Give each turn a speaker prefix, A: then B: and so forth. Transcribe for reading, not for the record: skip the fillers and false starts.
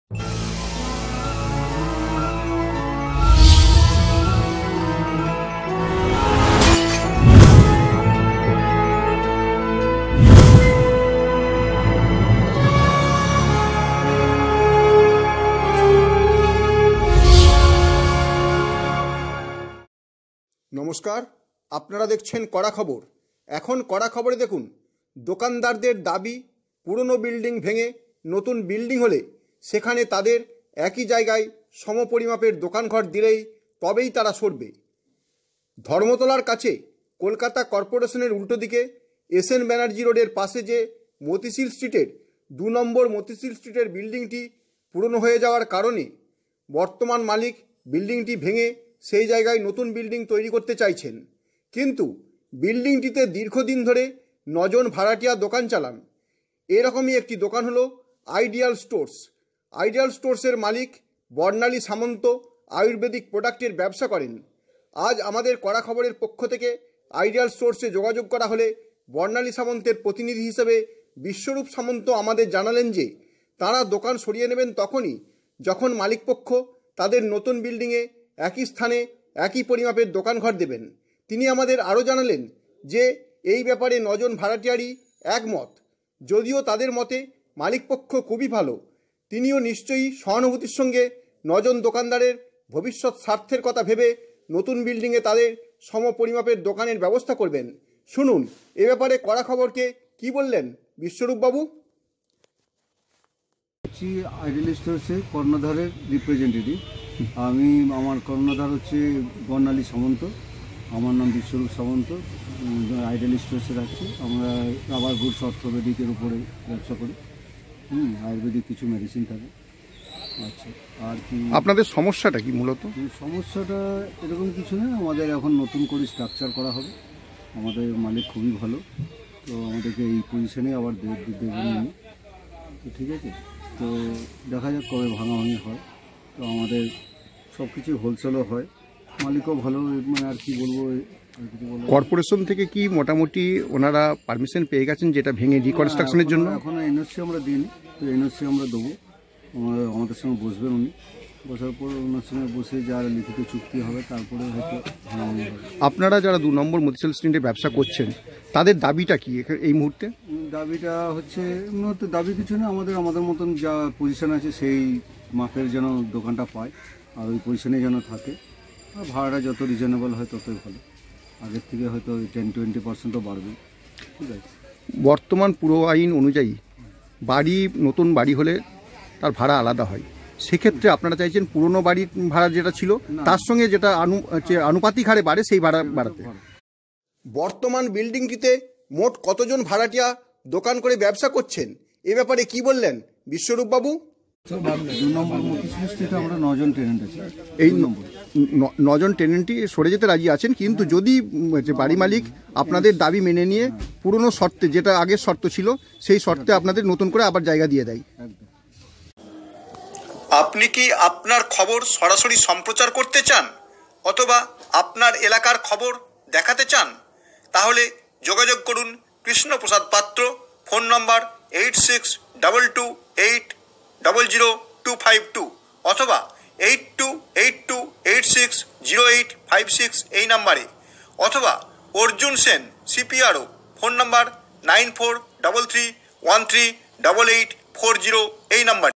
A: নমস্কার, আপনারা দেখছেন কড়া খবর। এখন কড়া খবরে দেখুন, দোকানদারদের দাবি পুরনো বিল্ডিং ভেঙে নতুন বিল্ডিং হলে সেখানে তাদের একই জায়গায় সমপরিমাপের দোকানঘর দিলেই তবেই তারা সরবে। ধর্মতলার কাছে কলকাতা কর্পোরেশনের উল্টো দিকে এসএন ব্যানার্জি রোডের পাশে যে মতিঝিল স্ট্রিটের 2 নম্বর মতিঝিল স্ট্রিটের বিল্ডিংটি পুরনো হয়ে যাওয়ার কারণে বর্তমান মালিক বিল্ডিংটি ভেঙে সেই জায়গায় নতুন বিল্ডিং তৈরি করতে চাইছেন। কিন্তু বিল্ডিংটিতে দীর্ঘদিন ধরে 9 জন ভাড়াটিয়া দোকান চালান। এরকমই একটি দোকান হলো আইডিয়াল স্টোর্স। আইডিয়াল স্টোর্সের মালিক বর্ণালী সামন্ত আয়ুর্বেদিক প্রোডাক্টের ব্যবসা করেন। আজ আমাদের কড়া খবরের পক্ষ থেকে আইডিয়াল স্টোর্সে যোগাযোগ করা হলে বর্ণালী সামন্তের প্রতিনিধি হিসেবে বিশ্বরূপ সামন্ত আমাদের জানালেন যে তাঁরা দোকান সরিয়ে নেবেন তখনই যখন মালিকপক্ষ তাদের নতুন বিল্ডিংয়ে একই স্থানে একই পরিমাপের দোকানঘর দেবেন। তিনি আমাদের আরও জানালেন যে এই ব্যাপারে 9 জন ভাড়াটিয়ারই একমত। যদিও তাদের মতে মালিকপক্ষ খুবই ভালো, তিনিও নিশ্চয়ই সহানুভূতির সঙ্গে 9 জন দোকানদারের ভবিষ্যৎ স্বার্থের কথা ভেবে নতুন বিল্ডিংয়ে তাদের সমপরিমাপের দোকানের ব্যবস্থা করবেন। শুনুন এ ব্যাপারে কড়া খবরকে কি বললেন বিশ্বরূপবাবু।
B: আইডিয়াল স্টোর্সের কর্ণধারের রিপ্রেজেন্টেটিভ আমি। আমার কর্ণধার হচ্ছে বর্ণালী সামন্ত, আমার নাম বিশ্বরূপ সামন্ত। আইডিয়াল স্টোর্সের আছে, আমরা রাবার গুডস অর্থোপেডিকের উপরে ব্যবসা করি। আয়ুর্বেদিক কিছু মেডিসিন থাকে। আচ্ছা, আর কি
A: আপনাদের সমস্যাটা কি? মূলত
B: সমস্যাটা এরকম কিছু নেই, আমাদের এখন নতুন করে স্ট্রাকচার করা হবে। আমাদের মালিক খুবই ভালো, তো আমাদেরকে এই পজিশনে আবার দেবেন উনি। তো ঠিক আছে, তো দেখা যাক কবে ভাঙাভাঙি হয়। তো আমাদের সব কিছু হোলসেলও হয়, মালিকও ভালো। মানে আর কি বলবো,
A: কর্পোরেশন থেকে কি মোটামুটি ওনারা পারমিশন পেয়ে গেছেন যেটা ভেঙে রিকনস্ট্রাকশনের জন্য?
B: এখনো এনওসি আমরা দিইনি, তো এনওসি আমরা দেবো। আমাদের সঙ্গে বসবেন উনি, বসার পর ওনার সঙ্গে বসে যার লিখিত চুক্তি হবে তারপরে হয়তো ভাঙাভাঙি হবে।
A: আপনারা যারা 2 নম্বর মতিঝিল স্ট্রিটে ব্যবসা করছেন তাদের দাবিটা কি এই মুহূর্তে?
B: দাবিটা হচ্ছে এমনি দাবি কিছু না, আমাদের মতন যা পজিশন আছে সেই মাপের যেন দোকানটা পায়, আর ওই পজিশনে যেন থাকে। আর ভাড়াটা যত রিজনেবল হয় ততই ভালো, আগের থেকে হয়তো 10-20% বাড়বে। ঠিক আছে,
A: বর্তমান পুরো আইন অনুযায়ী নতুন বাড়ি হলে তার ভাড়া আলাদা হয়। সেক্ষেত্রে আপনারা চাইছেন পুরনো বাড়ির ভাড়া যেটা ছিল তার সঙ্গে যেটা আনুপাতিক হারে বাড়ে সেই ভাড়া বাড়াতে। বর্তমান বিল্ডিংটিতে মোট কতজন ভাড়াটিয়া দোকান করে ব্যবসা করছেন এ ব্যাপারে কি বললেন বিশ্বরূপবাবু?
B: 2 নম্বর মতিঝিল স্ট্রিটে আমরা 9 জন টেনেন্ট আছি।
A: এই 9 জন টেনেন্টই সরে যেতে রাজি আছেন, কিন্তু যদি বাড়ি মালিক আপনাদের দাবি মেনে নিয়ে পুরনো শর্তে, যেটা আগের শর্ত ছিল সেই শর্তে আপনাদের নতুন করে আবার জায়গা দিয়ে দেয়। আপনি কি আপনার খবর সরাসরি সম্প্রচার করতে চান অথবা আপনার এলাকার খবর দেখাতে চান? তাহলে যোগাযোগ করুন কৃষ্ণপ্রসাদ পাত্র, ফোন নম্বর 8622800252 অথবা 8282860856 এই নাম্বারে, অথবা অর্জুন সেন সিপিআরও, ফোন নম্বর 9433138840 এই নাম্বারে।